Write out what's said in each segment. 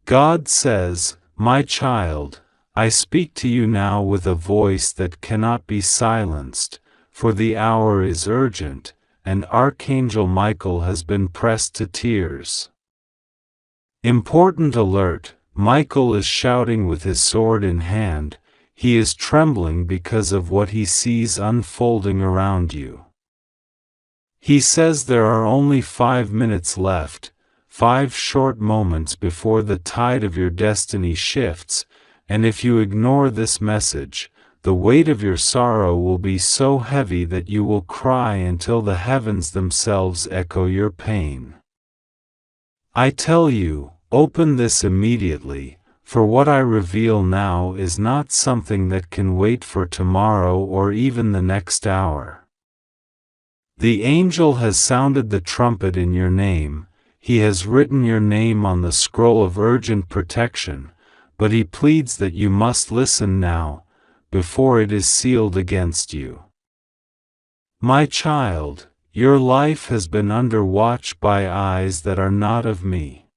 God says, "My child, I speak to you now with a voice that cannot be silenced, for the hour is urgent, and Archangel Michael has been pressed to tears." Important alert, Michael is shouting with his sword in hand. He is trembling because of what he sees unfolding around you. He says there are only 5 minutes left, 5 short moments before the tide of your destiny shifts, and if you ignore this message, the weight of your sorrow will be so heavy that you will cry until the heavens themselves echo your pain. I tell you, open this immediately, for what I reveal now is not something that can wait for tomorrow or even the next hour. The angel has sounded the trumpet in your name, he has written your name on the scroll of urgent protection, but he pleads that you must listen now, before it is sealed against you. My child, your life has been under watch by eyes that are not of me.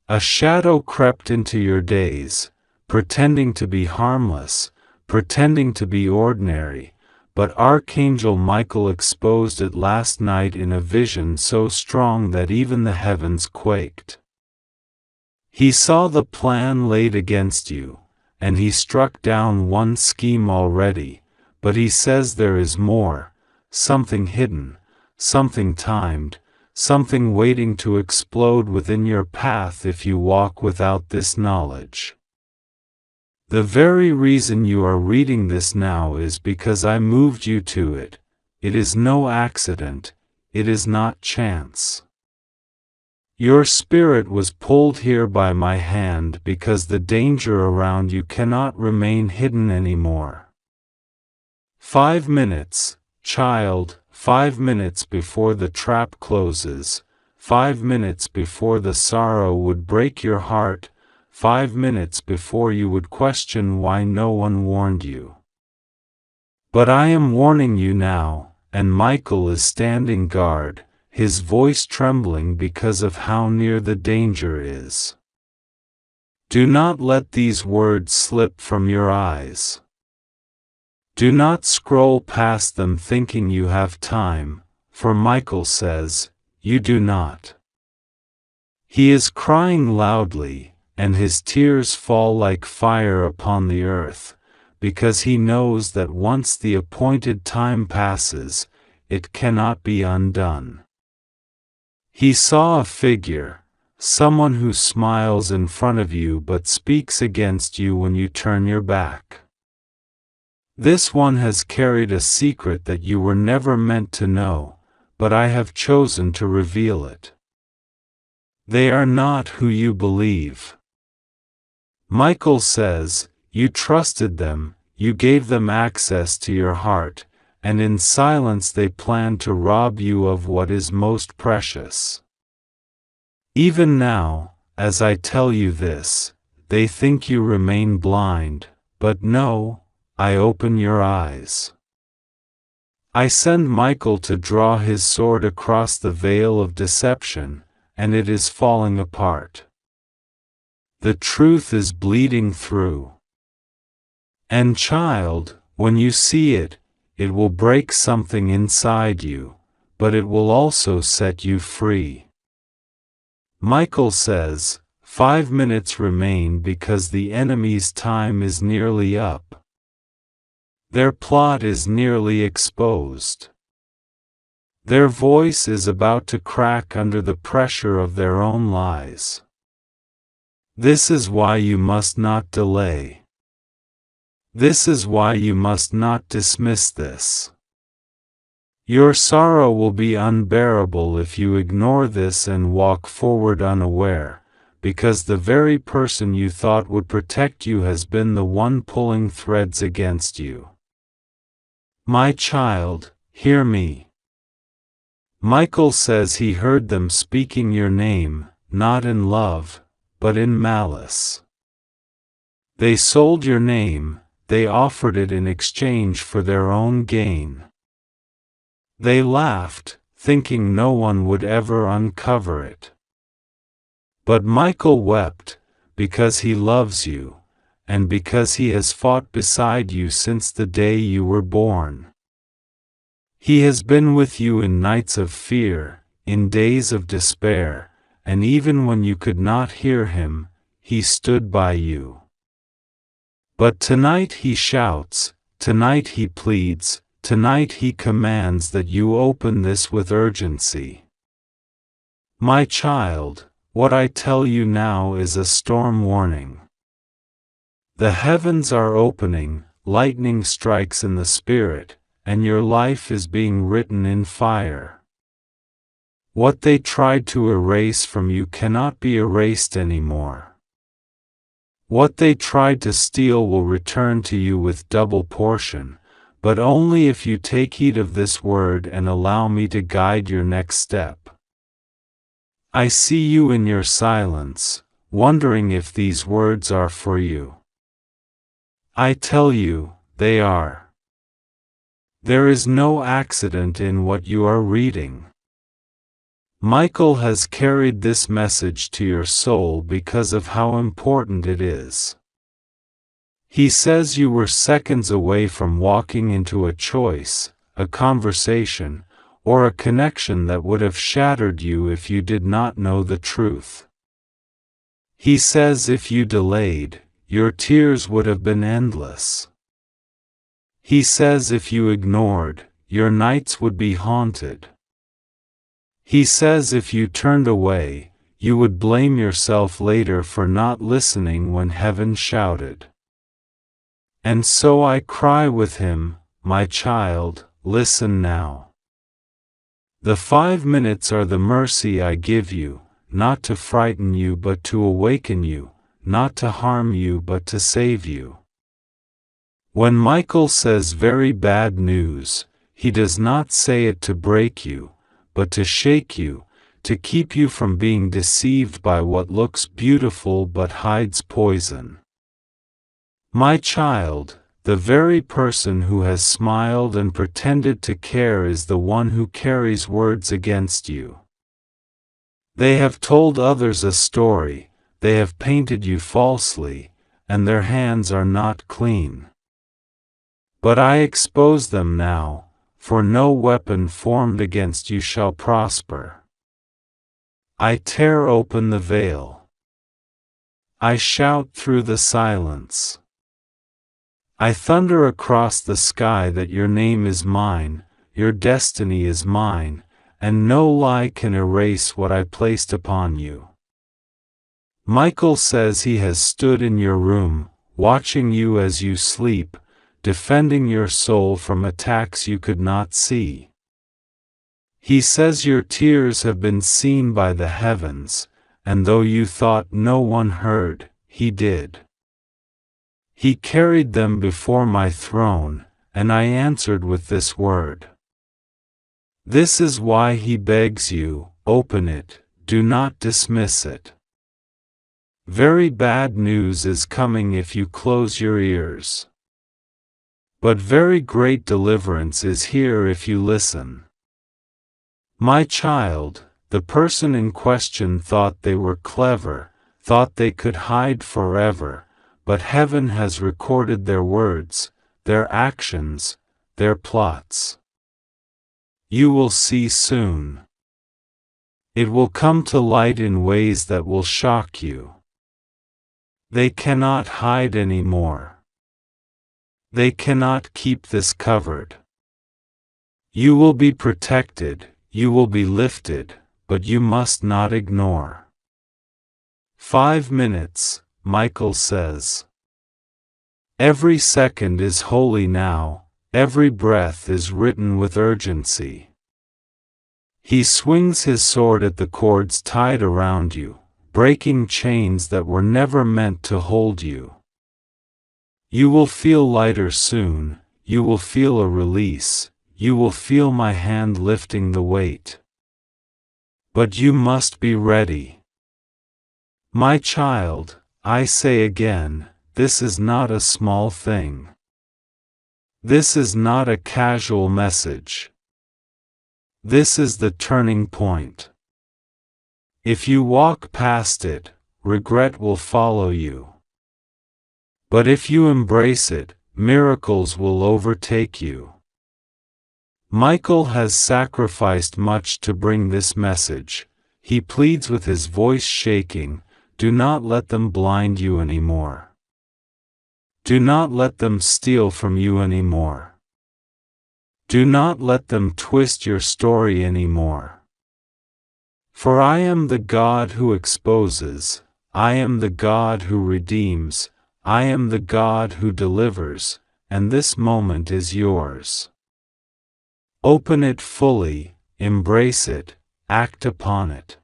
A shadow crept into your days, pretending to be harmless, pretending to be ordinary, but Archangel Michael exposed it last night in a vision so strong that even the heavens quaked. He saw the plan laid against you, and he struck down one scheme already, but he says there is more, something hidden, something timed, something waiting to explode within your path if you walk without this knowledge. The very reason you are reading this now is because I moved you to it. It is no accident, it is not chance. Your spirit was pulled here by my hand because the danger around you cannot remain hidden anymore. 5 minutes, child, 5 minutes before the trap closes, 5 minutes before the sorrow would break your heart, 5 minutes before you would question why no one warned you. But I am warning you now, and Michael is standing guard, his voice trembling because of how near the danger is. Do not let these words slip from your eyes. Do not scroll past them thinking you have time, for Michael says, you do not. He is crying loudly, and his tears fall like fire upon the earth, because he knows that once the appointed time passes, it cannot be undone. He saw a figure, someone who smiles in front of you but speaks against you when you turn your back. This one has carried a secret that you were never meant to know, but I have chosen to reveal it. They are not who you believe. Michael says, you trusted them, you gave them access to your heart, and in silence they plan to rob you of what is most precious. Even now, as I tell you this, they think you remain blind, but no, I open your eyes. I send Michael to draw his sword across the veil of deception, and it is falling apart. The truth is bleeding through. And child, when you see it, it will break something inside you, but it will also set you free. Michael says, 5 minutes remain because the enemy's time is nearly up. Their plot is nearly exposed. Their voice is about to crack under the pressure of their own lies. This is why you must not delay. This is why you must not dismiss this. Your sorrow will be unbearable if you ignore this and walk forward unaware, because the very person you thought would protect you has been the one pulling threads against you. My child, hear me. Michael says he heard them speaking your name, not in love, but in malice. They sold your name, they offered it in exchange for their own gain. They laughed, thinking no one would ever uncover it. But Michael wept, because he loves you, and because he has fought beside you since the day you were born. He has been with you in nights of fear, in days of despair, and even when you could not hear him, he stood by you. But tonight he shouts, tonight he pleads, tonight he commands that you open this with urgency. My child, what I tell you now is a storm warning. The heavens are opening, lightning strikes in the spirit, and your life is being written in fire. What they tried to erase from you cannot be erased anymore. What they tried to steal will return to you with double portion, but only if you take heed of this word and allow me to guide your next step. I see you in your silence, wondering if these words are for you. I tell you, they are. There is no accident in what you are reading. Michael has carried this message to your soul because of how important it is. He says you were seconds away from walking into a choice, a conversation, or a connection that would have shattered you if you did not know the truth. He says if you delayed, your tears would have been endless. He says if you ignored, your nights would be haunted. He says if you turned away, you would blame yourself later for not listening when heaven shouted. And so I cry with him, my child, listen now. The 5 minutes are the mercy I give you, not to frighten you but to awaken you, not to harm you but to save you. When Michael says very bad news, he does not say it to break you, but to shake you, to keep you from being deceived by what looks beautiful but hides poison. My child, the very person who has smiled and pretended to care is the one who carries words against you. They have told others a story, they have painted you falsely, and their hands are not clean. But I expose them now, for no weapon formed against you shall prosper. I tear open the veil. I shout through the silence. I thunder across the sky that your name is mine, your destiny is mine, and no lie can erase what I placed upon you. Michael says he has stood in your room, watching you as you sleep, defending your soul from attacks you could not see. He says your tears have been seen by the heavens, and though you thought no one heard, he did. He carried them before my throne, and I answered with this word. This is why he begs you, open it, do not dismiss it. Very bad news is coming if you close your ears. But very great deliverance is here if you listen. My child, the person in question thought they were clever, thought they could hide forever, but heaven has recorded their words, their actions, their plots. You will see soon. It will come to light in ways that will shock you. They cannot hide anymore. They cannot keep this covered. You will be protected, you will be lifted, but you must not ignore. 5 minutes, Michael says. Every second is holy now, every breath is written with urgency. He swings his sword at the cords tied around you, breaking chains that were never meant to hold you. You will feel lighter soon, you will feel a release, you will feel my hand lifting the weight. But you must be ready. My child, I say again, this is not a small thing. This is not a casual message. This is the turning point. If you walk past it, regret will follow you. But if you embrace it, miracles will overtake you. Michael has sacrificed much to bring this message. He pleads with his voice shaking, do not let them blind you anymore. Do not let them steal from you anymore. Do not let them twist your story anymore. For I am the God who exposes, I am the God who redeems, I am the God who delivers, and this moment is yours. Open it fully, embrace it, act upon it.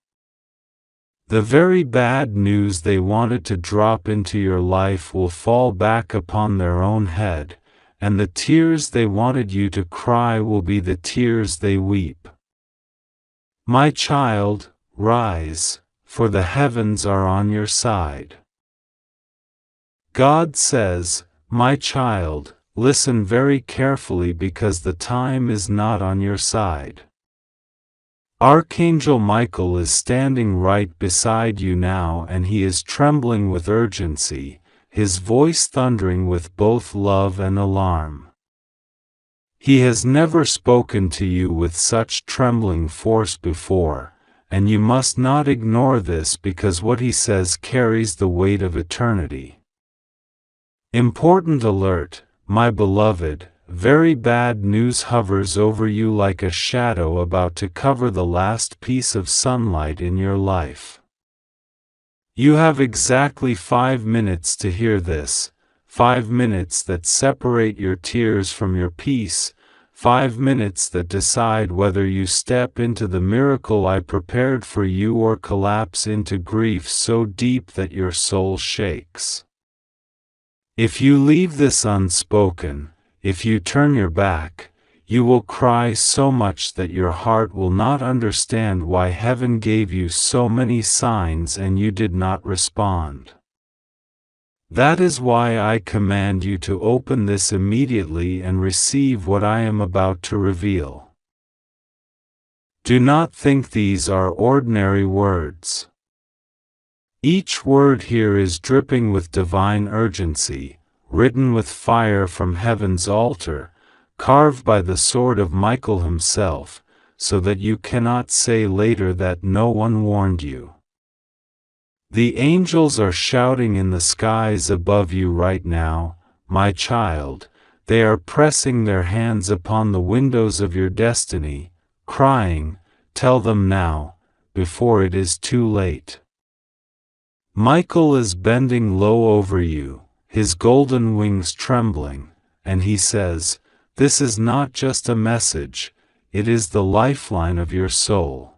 The very bad news they wanted to drop into your life will fall back upon their own head, and the tears they wanted you to cry will be the tears they weep. My child, rise, for the heavens are on your side. God says, my child, listen very carefully because the time is not on your side. Archangel Michael is standing right beside you now and he is trembling with urgency, his voice thundering with both love and alarm. He has never spoken to you with such trembling force before, and you must not ignore this because what he says carries the weight of eternity. Important alert, my beloved, very bad news hovers over you like a shadow about to cover the last piece of sunlight in your life. You have exactly 5 minutes to hear this, 5 minutes that separate your tears from your peace, 5 minutes that decide whether you step into the miracle I prepared for you or collapse into grief so deep that your soul shakes. If you leave this unspoken, if you turn your back, you will cry so much that your heart will not understand why heaven gave you so many signs and you did not respond. That is why I command you to open this immediately and receive what I am about to reveal. Do not think these are ordinary words. Each word here is dripping with divine urgency, written with fire from heaven's altar, carved by the sword of Michael himself, so that you cannot say later that no one warned you. The angels are shouting in the skies above you right now, my child, they are pressing their hands upon the windows of your destiny, crying, tell them now, before it is too late. Michael is bending low over you, his golden wings trembling, and he says, this is not just a message, it is the lifeline of your soul.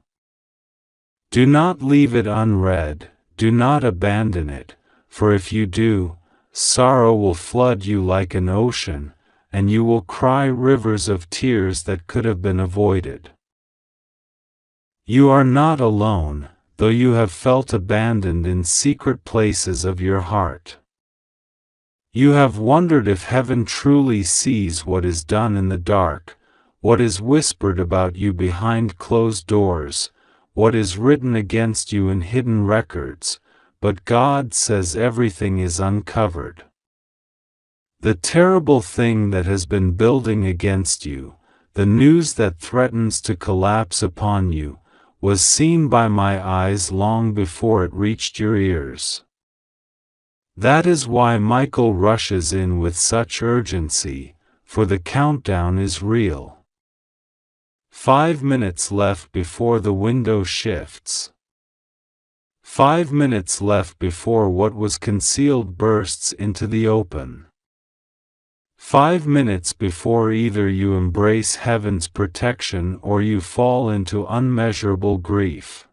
Do not leave it unread, do not abandon it, for if you do, sorrow will flood you like an ocean, and you will cry rivers of tears that could have been avoided. You are not alone, though you have felt abandoned in secret places of your heart. You have wondered if heaven truly sees what is done in the dark, what is whispered about you behind closed doors, what is written against you in hidden records, but God says everything is uncovered. The terrible thing that has been building against you, the news that threatens to collapse upon you, was seen by my eyes long before it reached your ears. That is why Michael rushes in with such urgency, for the countdown is real. 5 minutes left before the window shifts. 5 minutes left before what was concealed bursts into the open. 5 minutes before either you embrace heaven's protection or you fall into unmeasurable grief.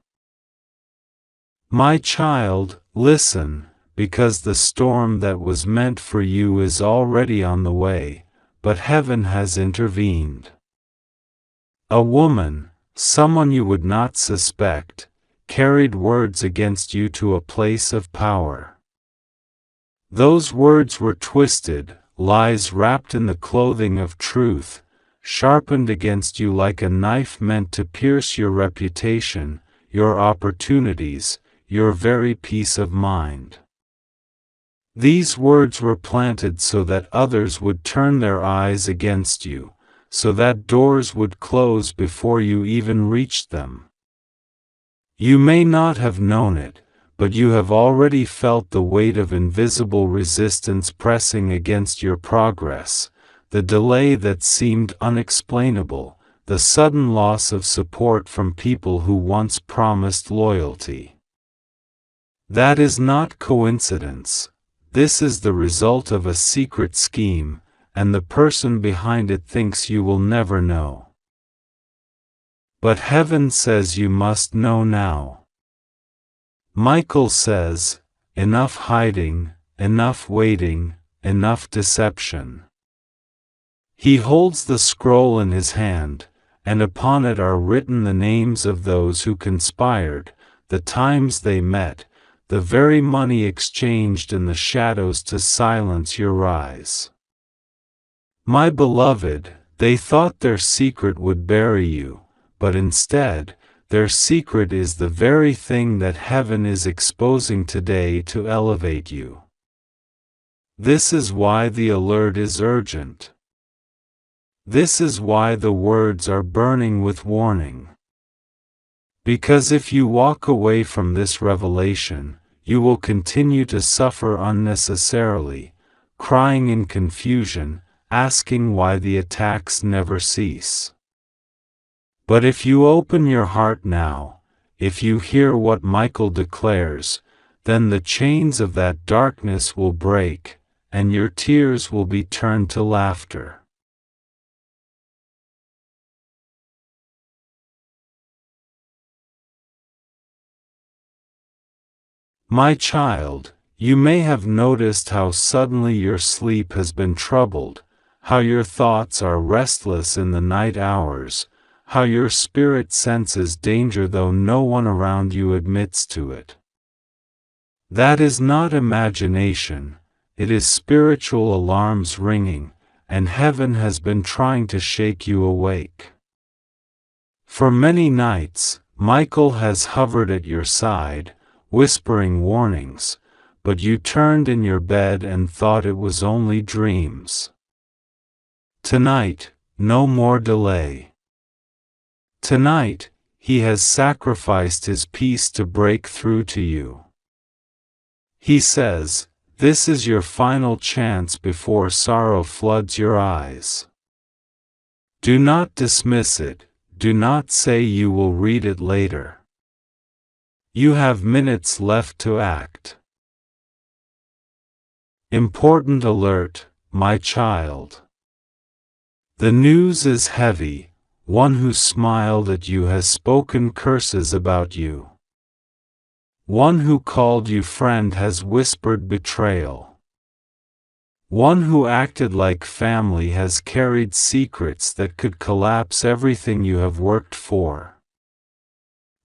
My child, listen, because the storm that was meant for you is already on the way, but heaven has intervened. A woman, someone you would not suspect, carried words against you to a place of power. Those words were twisted, lies wrapped in the clothing of truth, sharpened against you like a knife meant to pierce your reputation, your opportunities, your very peace of mind. These words were planted so that others would turn their eyes against you, so that doors would close before you even reached them. You may not have known it, but you have already felt the weight of invisible resistance pressing against your progress, the delay that seemed unexplainable, the sudden loss of support from people who once promised loyalty. That is not coincidence. This is the result of a secret scheme, and the person behind it thinks you will never know. But heaven says you must know now. Michael says, enough hiding, enough waiting, enough deception. He holds the scroll in his hand, and upon it are written the names of those who conspired, the times they met, the very money exchanged in the shadows to silence your rise. My beloved, they thought their secret would bury you, but instead, their secret is the very thing that heaven is exposing today to elevate you. This is why the alert is urgent. This is why the words are burning with warning. Because if you walk away from this revelation, you will continue to suffer unnecessarily, crying in confusion, asking why the attacks never cease. But if you open your heart now, if you hear what Michael declares, then the chains of that darkness will break, and your tears will be turned to laughter. My child, you may have noticed how suddenly your sleep has been troubled, how your thoughts are restless in the night hours, how your spirit senses danger though no one around you admits to it. That is not imagination, it is spiritual alarms ringing, and heaven has been trying to shake you awake. For many nights, Michael has hovered at your side, whispering warnings, but you turned in your bed and thought it was only dreams. Tonight, no more delay. Tonight, he has sacrificed his peace to break through to you. He says, this is your final chance before sorrow floods your eyes. Do not dismiss it, do not say you will read it later. You have minutes left to act. Important alert, my child. The news is heavy. One who smiled at you has spoken curses about you. One who called you friend has whispered betrayal. One who acted like family has carried secrets that could collapse everything you have worked for.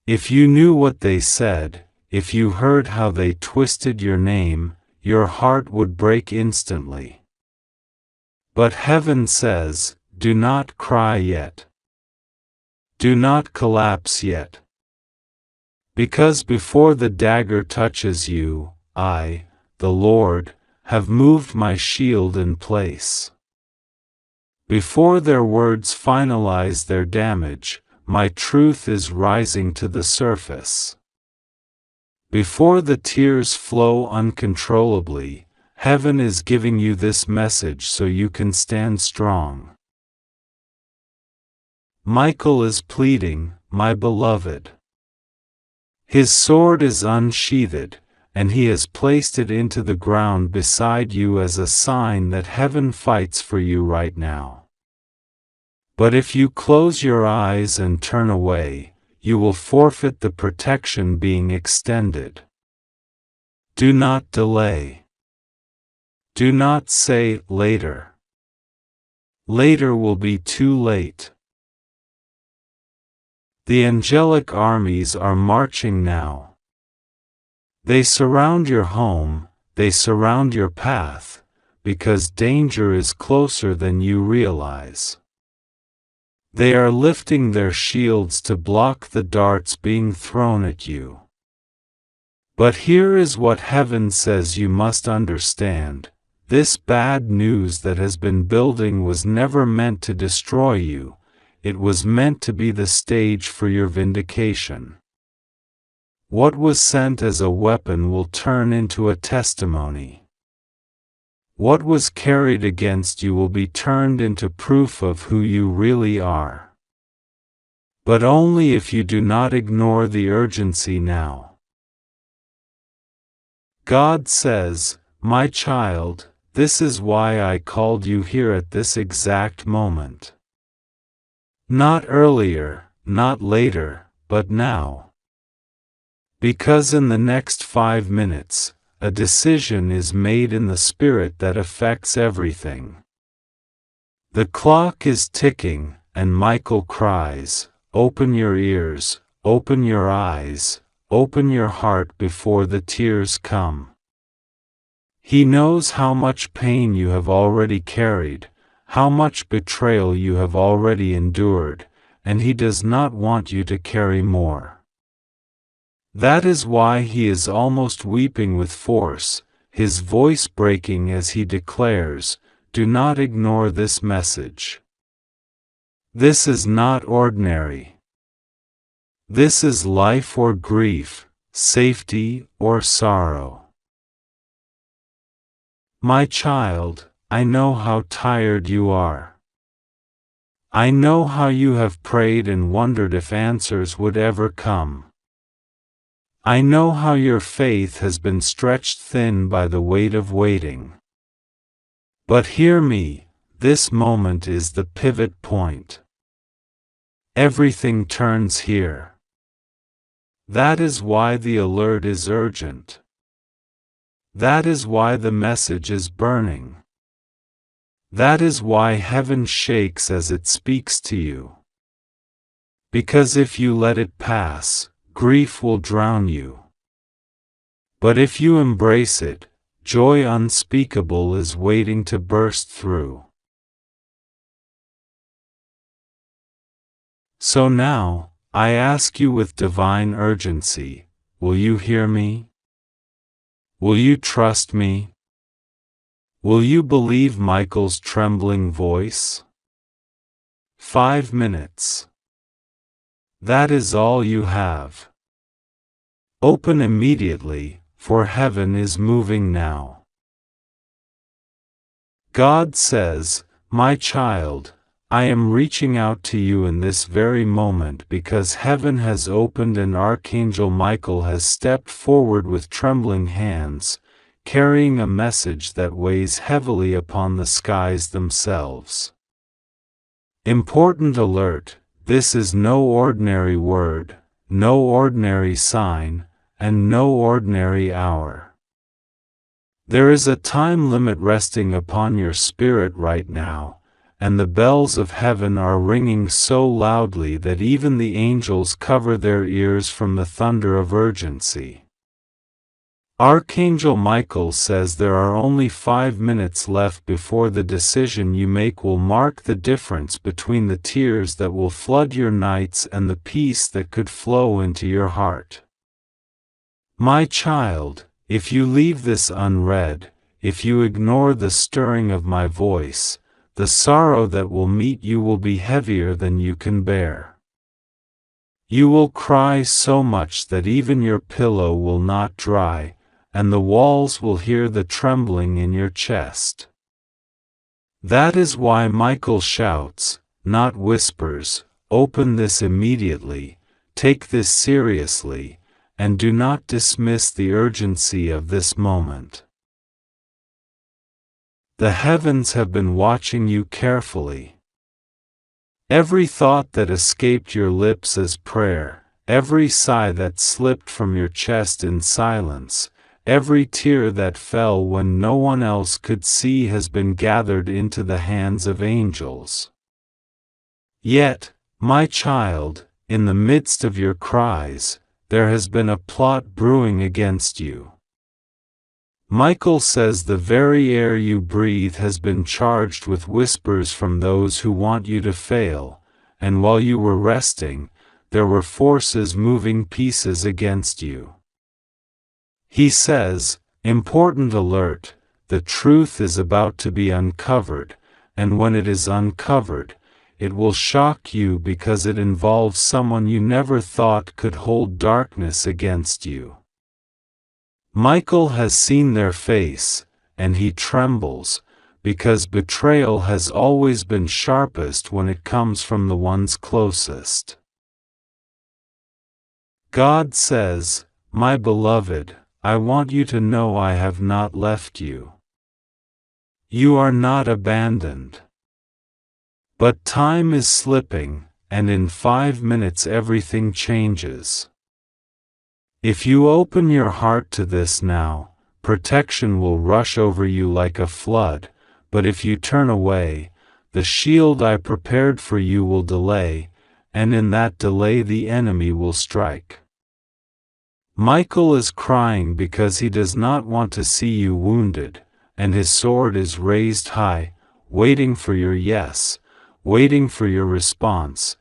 If you knew what they said, if you heard how they twisted your name, your heart would break instantly. But heaven says, do not cry yet. Do not collapse yet. Because before the dagger touches you, I, the Lord, have moved my shield in place. Before their words finalize their damage, my truth is rising to the surface. Before the tears flow uncontrollably, heaven is giving you this message so you can stand strong. Michael is pleading, my beloved. His sword is unsheathed, and he has placed it into the ground beside you as a sign that heaven fights for you right now. But if you close your eyes and turn away, you will forfeit the protection being extended. Do not delay. Do not say later. Later will be too late. The angelic armies are marching now. They surround your home, they surround your path, because danger is closer than you realize. They are lifting their shields to block the darts being thrown at you. But here is what heaven says you must understand. This bad news that has been building was never meant to destroy you. It was meant to be the stage for your vindication. What was sent as a weapon will turn into a testimony. What was carried against you will be turned into proof of who you really are. But only if you do not ignore the urgency now. God says, "My child, this is why I called you here at this exact moment. Not earlier, not later, but now. Because in the next 5 minutes, a decision is made in the spirit that affects everything. The clock is ticking, and Michael cries, 'Open your ears, open your eyes, open your heart before the tears come.' He knows how much pain you have already carried, how much betrayal you have already endured, and he does not want you to carry more. That is why he is almost weeping with force, his voice breaking as he declares, 'Do not ignore this message. This is not ordinary. This is life or grief, safety or sorrow. My child, I know how tired you are. I know how you have prayed and wondered if answers would ever come. I know how your faith has been stretched thin by the weight of waiting. But hear me, this moment is the pivot point. Everything turns here. That is why the alert is urgent. That is why the message is burning. That is why heaven shakes as it speaks to you. Because if you let it pass, grief will drown you. But if you embrace it, joy unspeakable is waiting to burst through. So now, I ask you with divine urgency, will you hear me? Will you trust me? Will you believe Michael's trembling voice? 5 minutes. That is all you have. Open immediately, for heaven is moving now. God says, "My child, I am reaching out to you in this very moment because heaven has opened and Archangel Michael has stepped forward with trembling hands, carrying a message that weighs heavily upon the skies themselves. Important alert, this is no ordinary word, no ordinary sign, and no ordinary hour. There is a time limit resting upon your spirit right now, and the bells of heaven are ringing so loudly that even the angels cover their ears from the thunder of urgency. Archangel Michael says there are only 5 minutes left before the decision you make will mark the difference between the tears that will flood your nights and the peace that could flow into your heart. My child, if you leave this unread, if you ignore the stirring of my voice, the sorrow that will meet you will be heavier than you can bear. You will cry so much that even your pillow will not dry, and the walls will hear the trembling in your chest. That is why Michael shouts, not whispers, "Open this immediately, take this seriously, and do not dismiss the urgency of this moment." The heavens have been watching you carefully. Every thought that escaped your lips as prayer, every sigh that slipped from your chest in silence, every tear that fell when no one else could see has been gathered into the hands of angels. Yet, my child, in the midst of your cries, there has been a plot brewing against you. Michael says the very air you breathe has been charged with whispers from those who want you to fail, and while you were resting, there were forces moving pieces against you. He says, important alert, the truth is about to be uncovered, and when it is uncovered, it will shock you because it involves someone you never thought could hold darkness against you. Michael has seen their face, and he trembles, because betrayal has always been sharpest when it comes from the ones closest. God says, my beloved, I want you to know I have not left you. You are not abandoned. But time is slipping, and in 5 minutes everything changes. If you open your heart to this now, protection will rush over you like a flood, but if you turn away, the shield I prepared for you will delay, and in that delay the enemy will strike. Michael is crying because he does not want to see you wounded, and his sword is raised high, waiting for your yes, waiting for your response,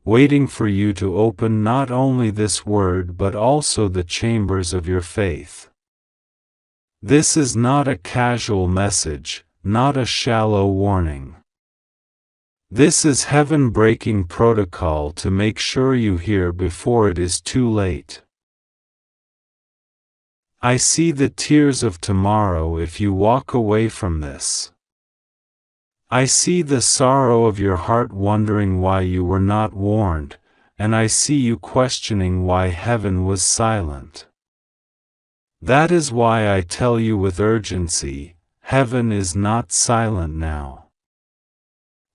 waiting for you to open not only this word but also the chambers of your faith. This is not a casual message, not a shallow warning. This is heaven-breaking protocol to make sure you hear before it is too late. I see the tears of tomorrow if you walk away from this. I see the sorrow of your heart wondering why you were not warned, and I see you questioning why heaven was silent. That is why I tell you with urgency, heaven is not silent now.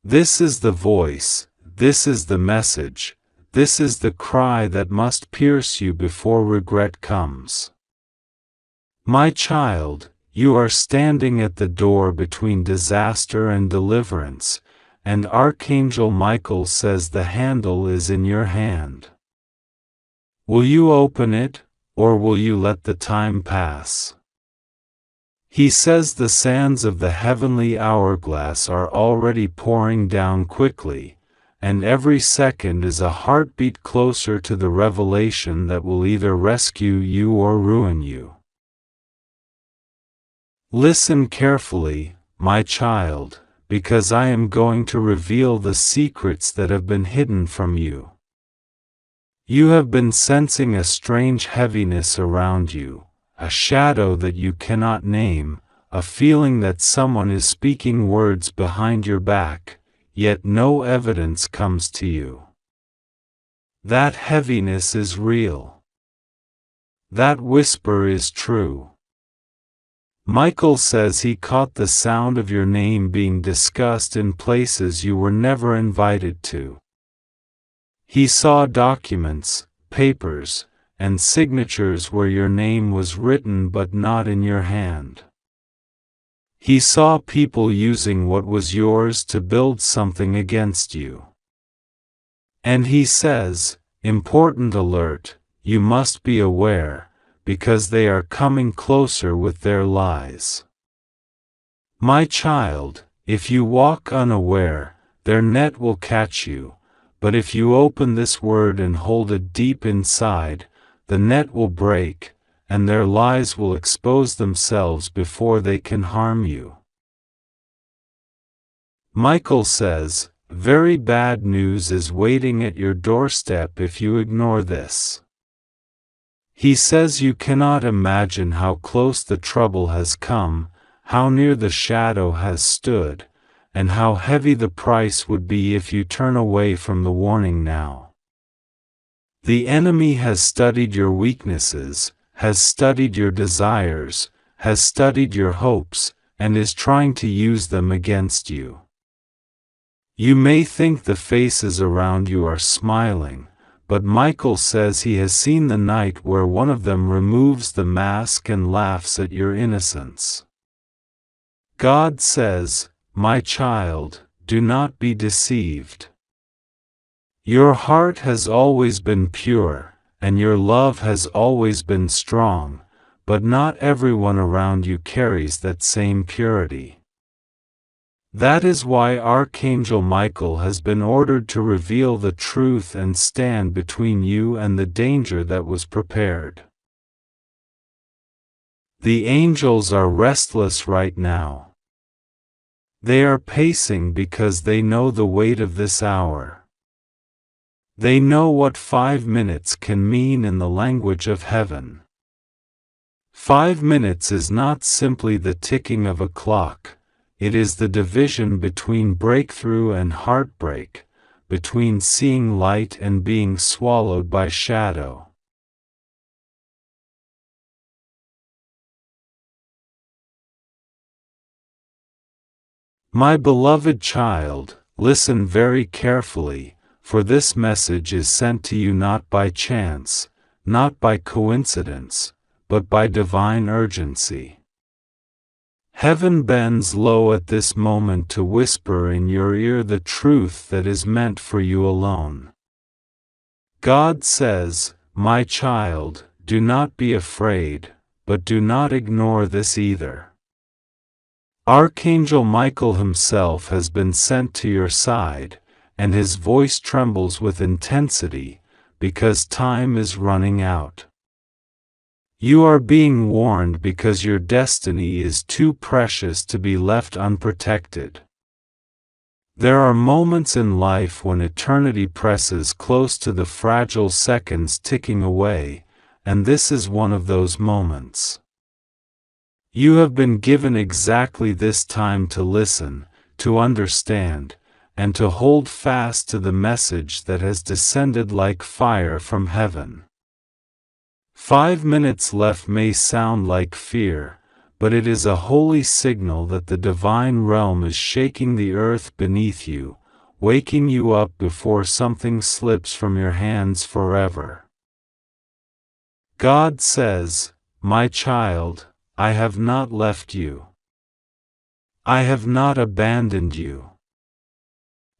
This is the voice, this is the message, this is the cry that must pierce you before regret comes. My child, you are standing at the door between disaster and deliverance, and Archangel Michael says the handle is in your hand. Will you open it, or will you let the time pass? He says the sands of the heavenly hourglass are already pouring down quickly, and every second is a heartbeat closer to the revelation that will either rescue you or ruin you. Listen carefully, my child, because I am going to reveal the secrets that have been hidden from you. You have been sensing a strange heaviness around you, a shadow that you cannot name, a feeling that someone is speaking words behind your back, yet no evidence comes to you. That heaviness is real. That whisper is true. Michael says he caught the sound of your name being discussed in places you were never invited to. He saw documents, papers, and signatures where your name was written but not in your hand. He saw people using what was yours to build something against you. And he says, important alert, you must be aware, because they are coming closer with their lies. My child, if you walk unaware, their net will catch you, but if you open this word and hold it deep inside, the net will break, and their lies will expose themselves before they can harm you. Michael says, very bad news is waiting at your doorstep if you ignore this. He says you cannot imagine how close the trouble has come, how near the shadow has stood, and how heavy the price would be if you turn away from the warning now. The enemy has studied your weaknesses, has studied your desires, has studied your hopes, and is trying to use them against you. You may think the faces around you are smiling, but Michael says he has seen the night where one of them removes the mask and laughs at your innocence. God says, my child, do not be deceived. Your heart has always been pure, and your love has always been strong, but not everyone around you carries that same purity. That is why Archangel Michael has been ordered to reveal the truth and stand between you and the danger that was prepared. The angels are restless right now. They are pacing because they know the weight of this hour. They know what 5 minutes can mean in the language of heaven. 5 minutes is not simply the ticking of a clock. It is the division between breakthrough and heartbreak, between seeing light and being swallowed by shadow. My beloved child, listen very carefully, for this message is sent to you not by chance, not by coincidence, but by divine urgency. Heaven bends low at this moment to whisper in your ear the truth that is meant for you alone. God says, my child, do not be afraid, but do not ignore this either. Archangel Michael himself has been sent to your side, and his voice trembles with intensity, because time is running out. You are being warned because your destiny is too precious to be left unprotected. There are moments in life when eternity presses close to the fragile seconds ticking away, and this is one of those moments. You have been given exactly this time to listen, to understand, and to hold fast to the message that has descended like fire from heaven. 5 minutes left may sound like fear, but it is a holy signal that the divine realm is shaking the earth beneath you, waking you up before something slips from your hands forever. God says, my child, I have not left you. I have not abandoned you.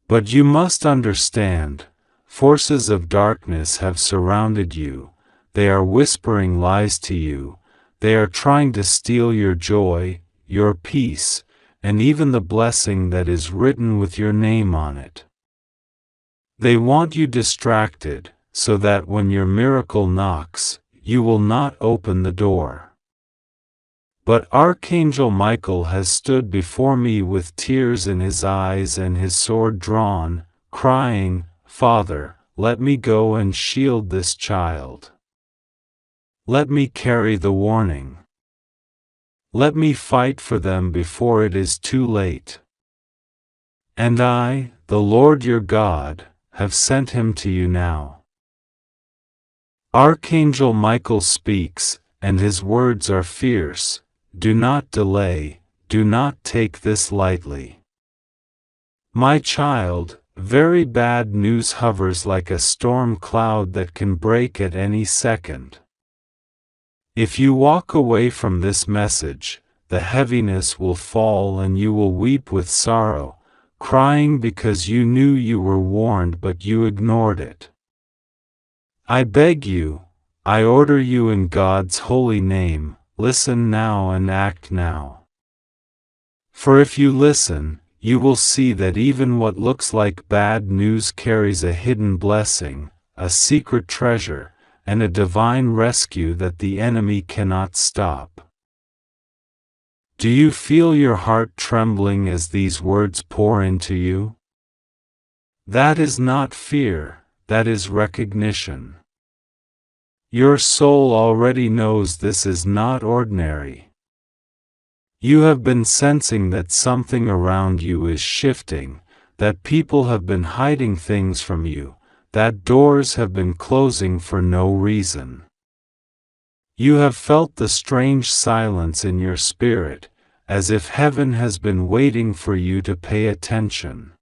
But you must understand, forces of darkness have surrounded you. They are whispering lies to you. They are trying to steal your joy, your peace, and even the blessing that is written with your name on it. They want you distracted, so that when your miracle knocks, you will not open the door. But Archangel Michael has stood before me with tears in his eyes and his sword drawn, crying, Father, let me go and shield this child. Let me carry the warning. Let me fight for them before it is too late. And I, the Lord your God, have sent him to you now. Archangel Michael speaks, and his words are fierce. Do not delay, do not take this lightly. My child, very bad news hovers like a storm cloud that can break at any second. If you walk away from this message, the heaviness will fall and you will weep with sorrow, crying because you knew you were warned but you ignored it. I beg you, I order you in God's holy name, listen now and act now. For if you listen, you will see that even what looks like bad news carries a hidden blessing, a secret treasure, and a divine rescue that the enemy cannot stop. Do you feel your heart trembling as these words pour into you? That is not fear, that is recognition. Your soul already knows this is not ordinary. You have been sensing that something around you is shifting, that people have been hiding things from you, that doors have been closing for no reason. You have felt the strange silence in your spirit, as if heaven has been waiting for you to pay attention.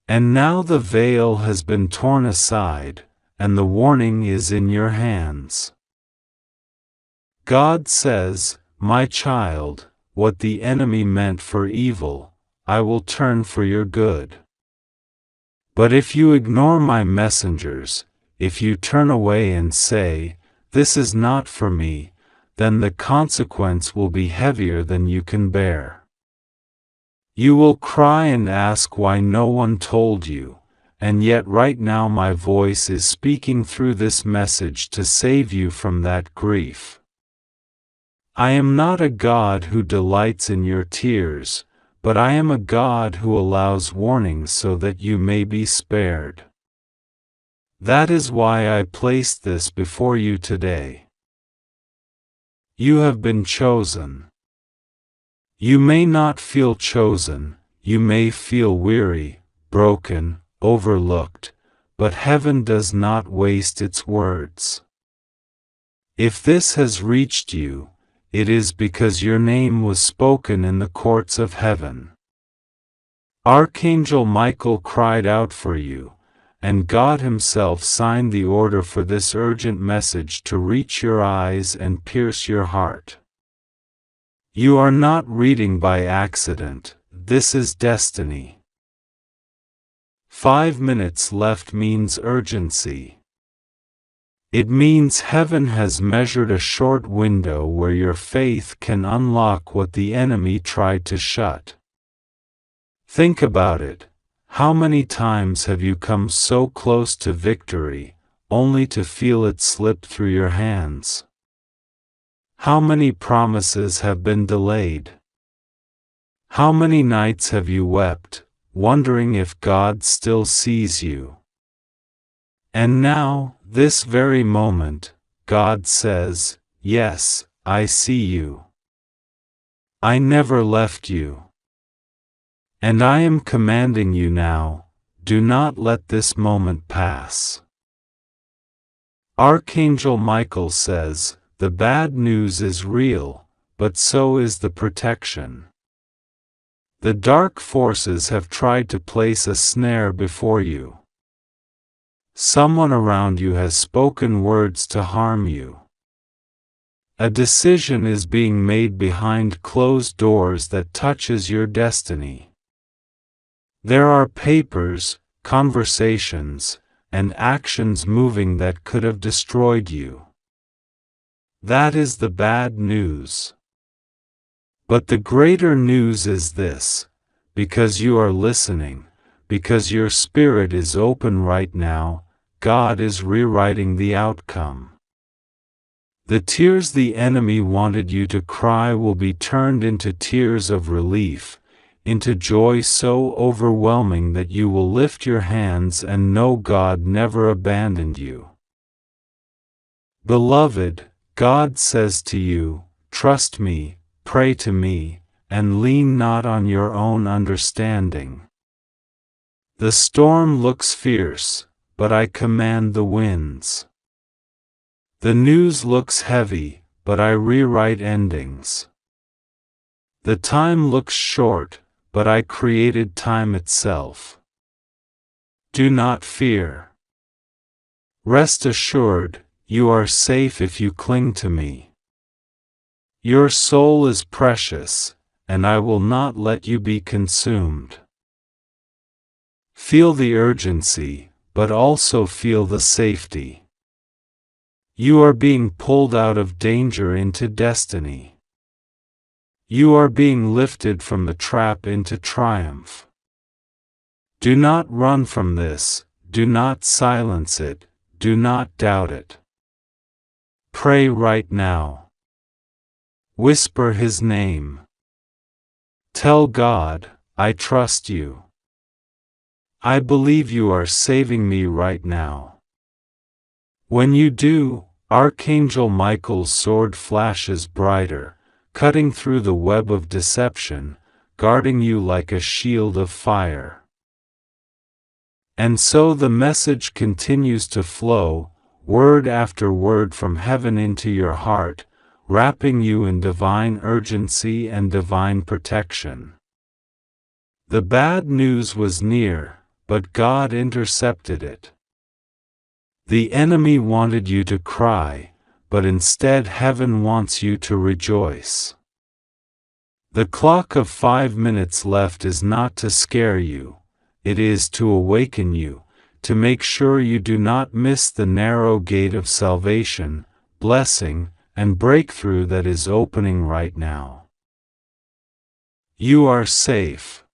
And now the veil has been torn aside, and the warning is in your hands. God says, my child, what the enemy meant for evil, I will turn for your good. But if you ignore my messengers, if you turn away and say, this is not for me, then the consequence will be heavier than you can bear. You will cry and ask why no one told you, and yet right now my voice is speaking through this message to save you from that grief. I am not a God who delights in your tears, but I am a God who allows warnings so that you may be spared. That is why I placed this before you today. You have been chosen. You may not feel chosen, you may feel weary, broken, overlooked, but heaven does not waste its words. If this has reached you, it is because your name was spoken in the courts of heaven. Archangel Michael cried out for you, and God Himself signed the order for this urgent message to reach your eyes and pierce your heart. You are not reading by accident, this is destiny. 5 minutes left means urgency. It means heaven has measured a short window where your faith can unlock what the enemy tried to shut. Think about it. How many times have you come so close to victory, only to feel it slip through your hands? How many promises have been delayed? How many nights have you wept, wondering if God still sees you? And now, this very moment, God says, "Yes, I see you. I never left you. And I am commanding you now, do not let this moment pass." Archangel Michael says, the bad news is real, but so is the protection. The dark forces have tried to place a snare before you. Someone around you has spoken words to harm you. A decision is being made behind closed doors that touches your destiny. There are papers, conversations, and actions moving that could have destroyed you. That is the bad news. But the greater news is this: because you are listening, because your spirit is open right now, God is rewriting the outcome. The tears the enemy wanted you to cry will be turned into tears of relief, into joy so overwhelming that you will lift your hands and know God never abandoned you. Beloved, God says to you, trust me, pray to me, and lean not on your own understanding. The storm looks fierce, but I command the winds. The news looks heavy, but I rewrite endings. The time looks short, but I created time itself. Do not fear. Rest assured, you are safe if you cling to me. Your soul is precious, and I will not let you be consumed. Feel the urgency, but also feel the safety. You are being pulled out of danger into destiny. You are being lifted from the trap into triumph. Do not run from this, do not silence it, do not doubt it. Pray right now. Whisper His name. Tell God, I trust you. I believe you are saving me right now. When you do, Archangel Michael's sword flashes brighter, cutting through the web of deception, guarding you like a shield of fire. And so the message continues to flow, word after word from heaven into your heart, wrapping you in divine urgency and divine protection. The bad news was near, but God intercepted it. The enemy wanted you to cry, but instead heaven wants you to rejoice. The clock of 5 minutes left is not to scare you, it is to awaken you, to make sure you do not miss the narrow gate of salvation, blessing, and breakthrough that is opening right now. You are safe.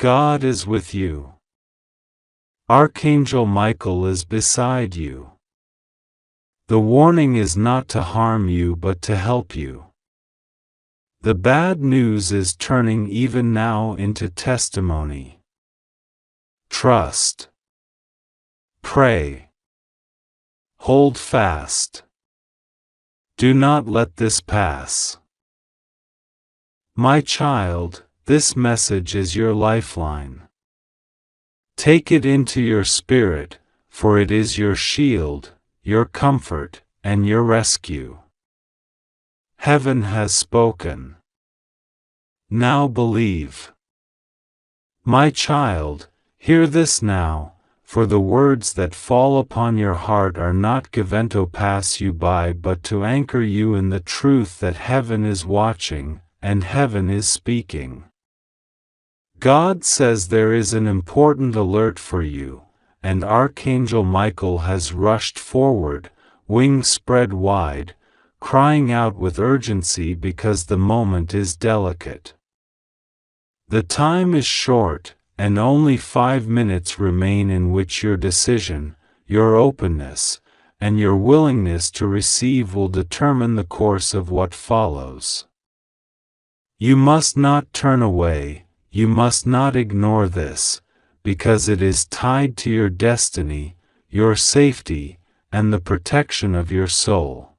God is with you. Archangel Michael is beside you. The warning is not to harm you but to help you. The bad news is turning even now into testimony. Trust. Pray. Hold fast. Do not let this pass. My child, this message is your lifeline. Take it into your spirit, for it is your shield, your comfort, and your rescue. Heaven has spoken. Now believe. My child, hear this now, for the words that fall upon your heart are not given to pass you by but to anchor you in the truth that heaven is watching, and heaven is speaking. God says there is an important alert for you, and Archangel Michael has rushed forward, wings spread wide, crying out with urgency because the moment is delicate. The time is short, and only 5 minutes remain in which your decision, your openness, and your willingness to receive will determine the course of what follows. You must not turn away, you must not ignore this, because it is tied to your destiny, your safety, and the protection of your soul.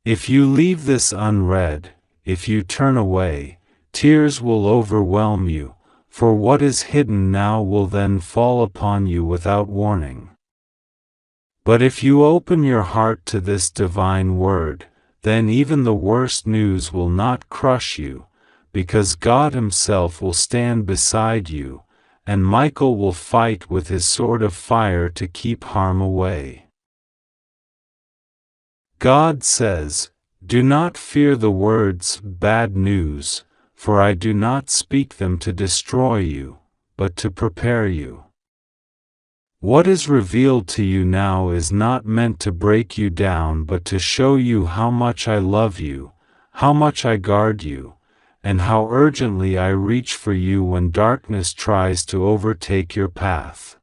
If you leave this unread, if you turn away, tears will overwhelm you, for what is hidden now will then fall upon you without warning. But if you open your heart to this divine word, then even the worst news will not crush you, because God Himself will stand beside you, and Michael will fight with his sword of fire to keep harm away. God says, "Do not fear the words, bad news, for I do not speak them to destroy you, but to prepare you." What is revealed to you now is not meant to break you down but to show you how much I love you, how much I guard you, and how urgently I reach for you when darkness tries to overtake your path.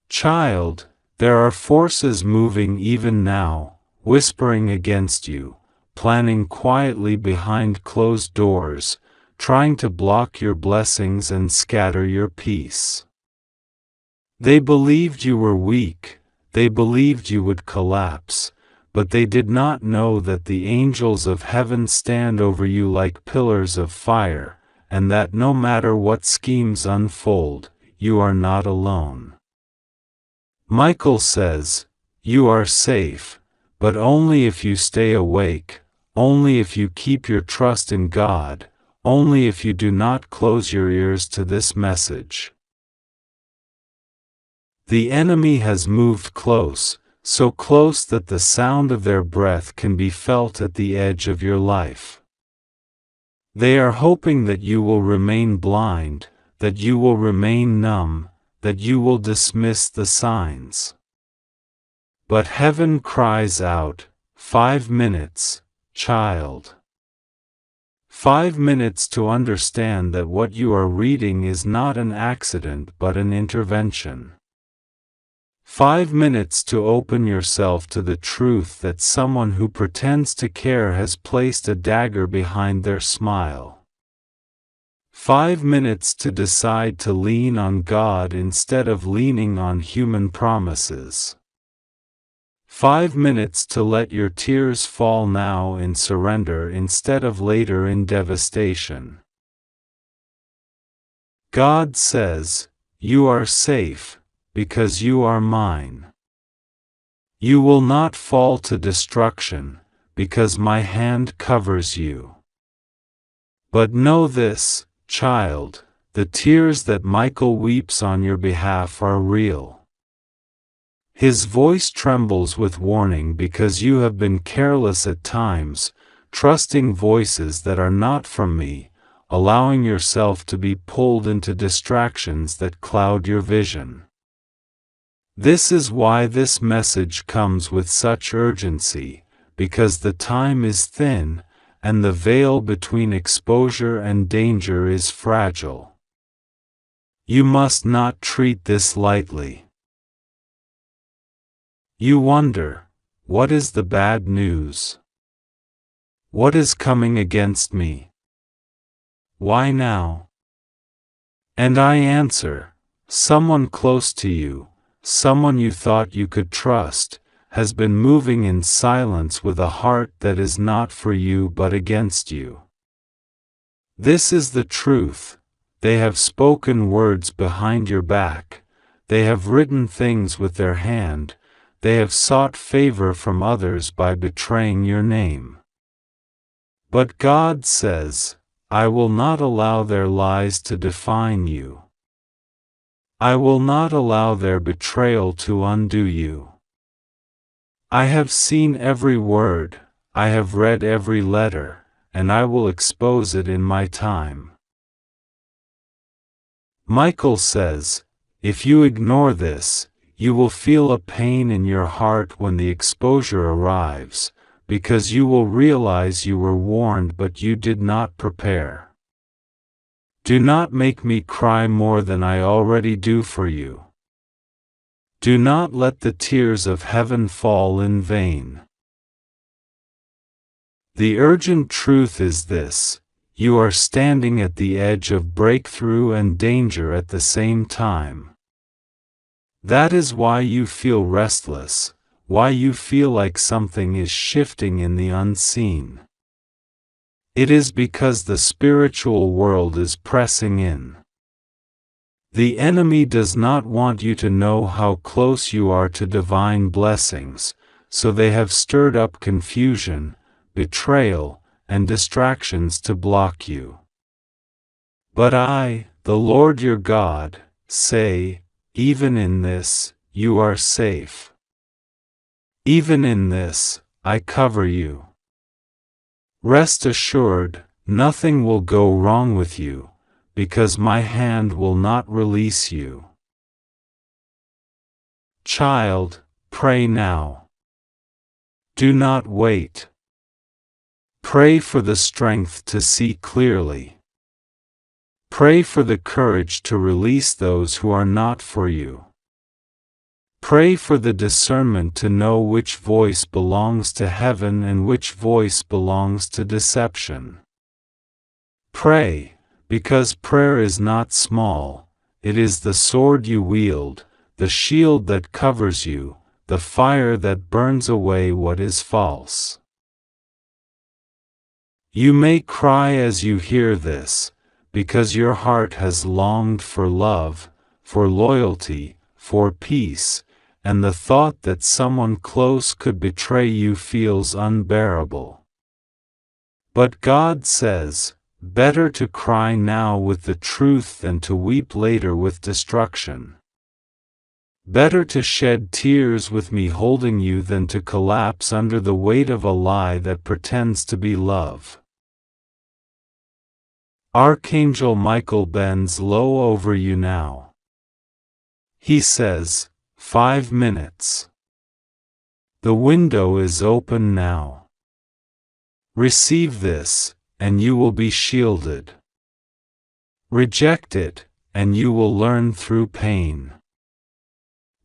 Child, there are forces moving even now, whispering against you, planning quietly behind closed doors, trying to block your blessings and scatter your peace. They believed you were weak, they believed you would collapse, but they did not know that the angels of heaven stand over you like pillars of fire, and that no matter what schemes unfold, you are not alone. Michael says, "You are safe, but only if you stay awake, only if you keep your trust in God, only if you do not close your ears to this message." The enemy has moved close, so close that the sound of their breath can be felt at the edge of your life. They are hoping that you will remain blind, that you will remain numb, that you will dismiss the signs. But heaven cries out, 5 minutes, child. 5 minutes to understand that what you are reading is not an accident but an intervention. 5 minutes to open yourself to the truth that someone who pretends to care has placed a dagger behind their smile. 5 minutes to decide to lean on God instead of leaning on human promises. 5 minutes to let your tears fall now in surrender instead of later in devastation. God says, "You are safe, because you are mine. You will not fall to destruction, because my hand covers you." But know this, child, the tears that Michael weeps on your behalf are real. His voice trembles with warning because you have been careless at times, trusting voices that are not from me, allowing yourself to be pulled into distractions that cloud your vision. This is why this message comes with such urgency, because the time is thin, and the veil between exposure and danger is fragile. You must not treat this lightly. You wonder, what is the bad news? What is coming against me? Why now? And I answer, someone close to you, someone you thought you could trust, has been moving in silence with a heart that is not for you but against you. This is the truth. They have spoken words behind your back. They have written things with their hand. They have sought favor from others by betraying your name. But God says, I will not allow their lies to define you. I will not allow their betrayal to undo you. I have seen every word, I have read every letter, and I will expose it in my time. Michael says, if you ignore this, you will feel a pain in your heart when the exposure arrives, because you will realize you were warned but you did not prepare. Do not make me cry more than I already do for you. Do not let the tears of heaven fall in vain. The urgent truth is this: you are standing at the edge of breakthrough and danger at the same time. That is why you feel restless, why you feel like something is shifting in the unseen. It is because the spiritual world is pressing in. The enemy does not want you to know how close you are to divine blessings, so they have stirred up confusion, betrayal, and distractions to block you. But I, the Lord your God, say, even in this, you are safe. Even in this, I cover you. Rest assured, nothing will go wrong with you, because my hand will not release you. Child, pray now. Do not wait. Pray for the strength to see clearly. Pray for the courage to release those who are not for you. Pray for the discernment to know which voice belongs to heaven and which voice belongs to deception. Pray, because prayer is not small, it is the sword you wield, the shield that covers you, the fire that burns away what is false. You may cry as you hear this, because your heart has longed for love, for loyalty, for peace, and the thought that someone close could betray you feels unbearable. But God says, better to cry now with the truth than to weep later with destruction. Better to shed tears with me holding you than to collapse under the weight of a lie that pretends to be love. Archangel Michael bends low over you now. He says, 5 minutes. The window is open now. Receive this, and you will be shielded. Reject it, and you will learn through pain.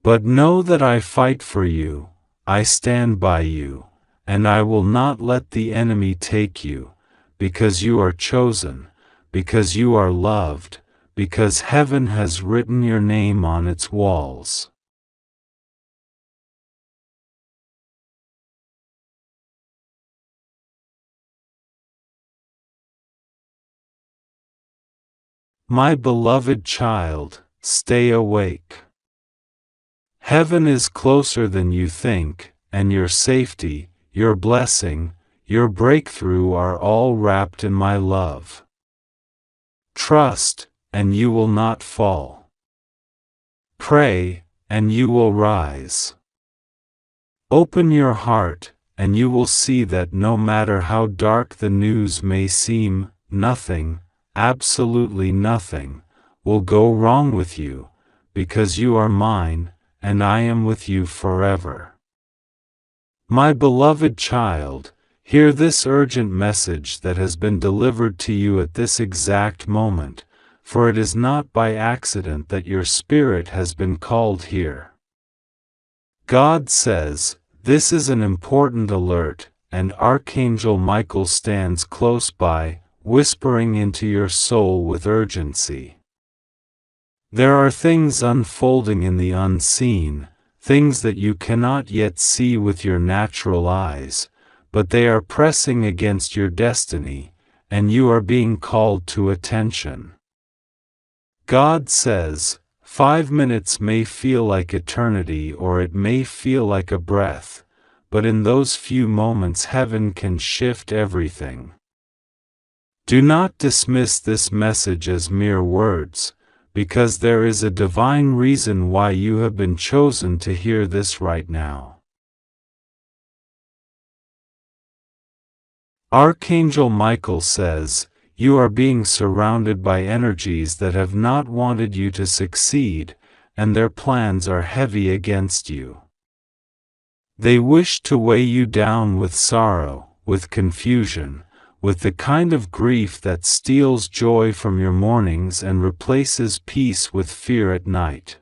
But know that I fight for you, I stand by you, and I will not let the enemy take you, because you are chosen, because you are loved, because heaven has written your name on its walls. My beloved child, stay awake. Heaven is closer than you think, and your safety, your blessing, your breakthrough are all wrapped in my love. Trust, and you will not fall. Pray, and you will rise. Open your heart, and you will see that no matter how dark the news may seem, nothing, absolutely nothing, will go wrong with you, because you are mine, and I am with you forever. My beloved child, hear this urgent message that has been delivered to you at this exact moment, for it is not by accident that your spirit has been called here. God says, this is an important alert, and Archangel Michael stands close by, whispering into your soul with urgency. There are things unfolding in the unseen, things that you cannot yet see with your natural eyes, but they are pressing against your destiny, and you are being called to attention. God says, 5 minutes may feel like eternity or it may feel like a breath, but in those few moments heaven can shift everything. Do not dismiss this message as mere words, because there is a divine reason why you have been chosen to hear this right now. Archangel Michael says, you are being surrounded by energies that have not wanted you to succeed, and their plans are heavy against you. They wish to weigh you down with sorrow, with confusion, with the kind of grief that steals joy from your mornings and replaces peace with fear at night.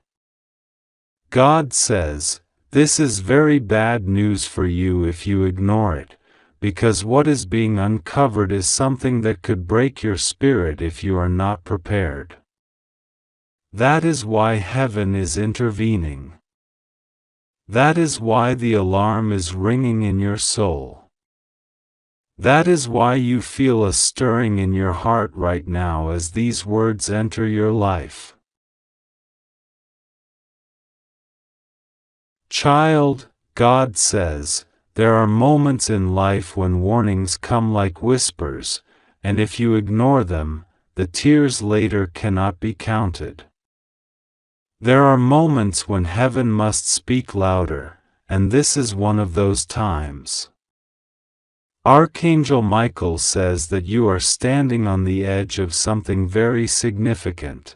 God says, this is very bad news for you if you ignore it, because what is being uncovered is something that could break your spirit if you are not prepared. That is why heaven is intervening. That is why the alarm is ringing in your soul. That is why you feel a stirring in your heart right now as these words enter your life. Child, God says, there are moments in life when warnings come like whispers, and if you ignore them, the tears later cannot be counted. There are moments when heaven must speak louder, and this is one of those times. Archangel Michael says that you are standing on the edge of something very significant.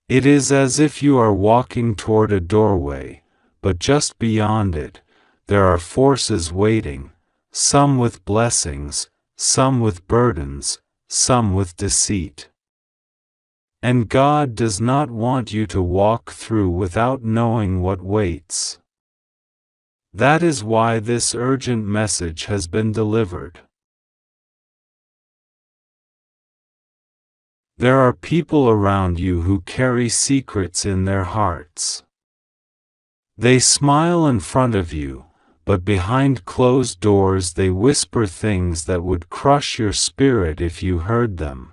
It is as if you are walking toward a doorway, but just beyond it, there are forces waiting, some with blessings, some with burdens, some with deceit. And God does not want you to walk through without knowing what waits. That is why this urgent message has been delivered. There are people around you who carry secrets in their hearts. They smile in front of you, but behind closed doors they whisper things that would crush your spirit if you heard them.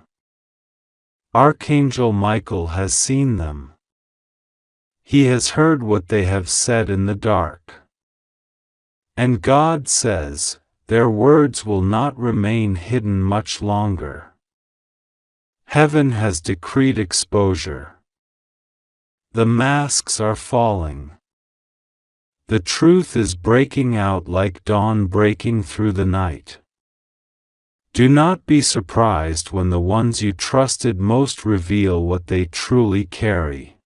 Archangel Michael has seen them. He has heard what they have said in the dark. And God says, their words will not remain hidden much longer. Heaven has decreed exposure. The masks are falling. The truth is breaking out like dawn breaking through the night. Do not be surprised when the ones you trusted most reveal what they truly carry.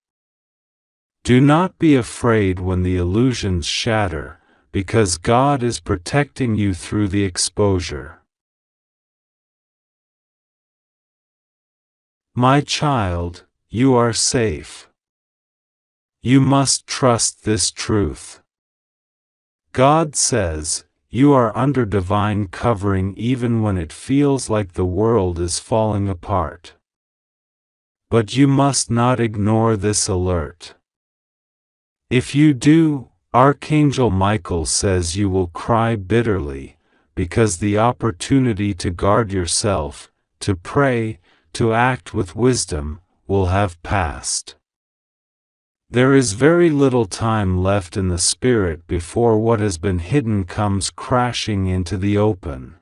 Do not be afraid when the illusions shatter, because God is protecting you through the exposure. My child, you are safe. You must trust this truth. God says, you are under divine covering even when it feels like the world is falling apart. But you must not ignore this alert. If you do, Archangel Michael says you will cry bitterly, because the opportunity to guard yourself, to pray, to act with wisdom, will have passed. There is very little time left in the spirit before what has been hidden comes crashing into the open.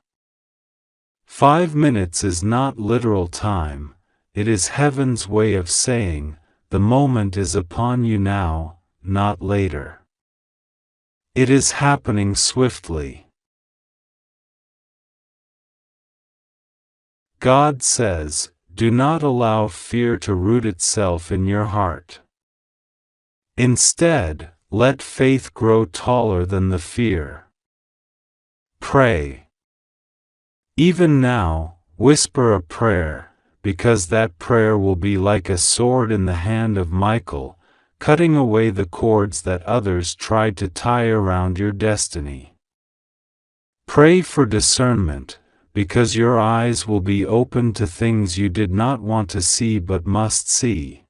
5 minutes is not literal time, it is heaven's way of saying, the moment is upon you now, not later. It is happening swiftly. God says, do not allow fear to root itself in your heart. Instead, let faith grow taller than the fear. Pray. Even now, whisper a prayer, because that prayer will be like a sword in the hand of Michael, cutting away the cords that others tried to tie around your destiny. Pray for discernment, because your eyes will be opened to things you did not want to see but must see.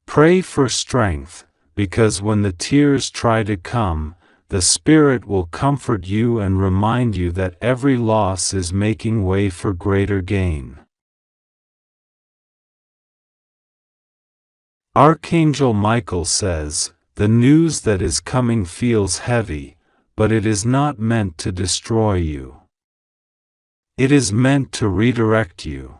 Pray for strength, because when the tears try to come, the Spirit will comfort you and remind you that every loss is making way for greater gain. Archangel Michael says, "The news that is coming feels heavy, but it is not meant to destroy you. It is meant to redirect you."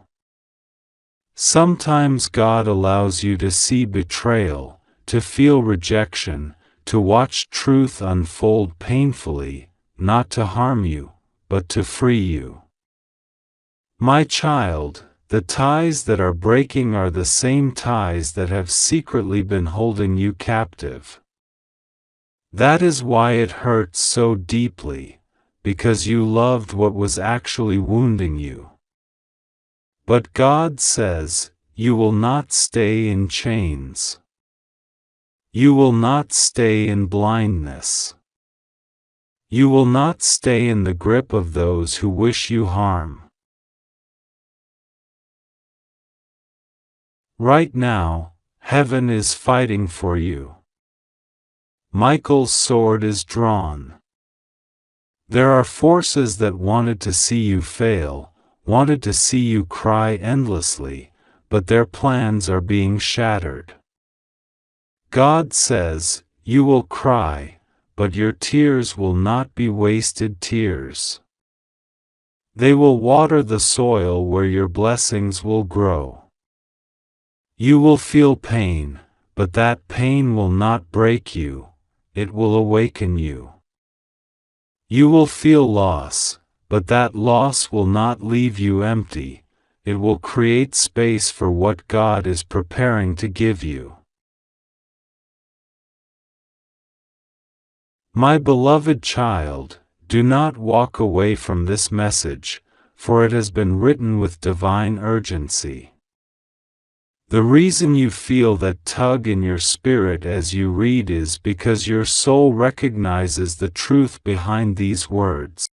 Sometimes God allows you to see betrayal, to feel rejection, to watch truth unfold painfully, not to harm you, but to free you. My child, the ties that are breaking are the same ties that have secretly been holding you captive. That is why it hurts so deeply, because you loved what was actually wounding you. But God says, you will not stay in chains. You will not stay in blindness. You will not stay in the grip of those who wish you harm. Right now, heaven is fighting for you. Michael's sword is drawn. There are forces that wanted to see you fail, wanted to see you cry endlessly, but their plans are being shattered. God says, you will cry, but your tears will not be wasted tears. They will water the soil where your blessings will grow. You will feel pain, but that pain will not break you, it will awaken you. You will feel loss, but that loss will not leave you empty, it will create space for what God is preparing to give you. My beloved child, do not walk away from this message, for it has been written with divine urgency. The reason you feel that tug in your spirit as you read is because your soul recognizes the truth behind these words.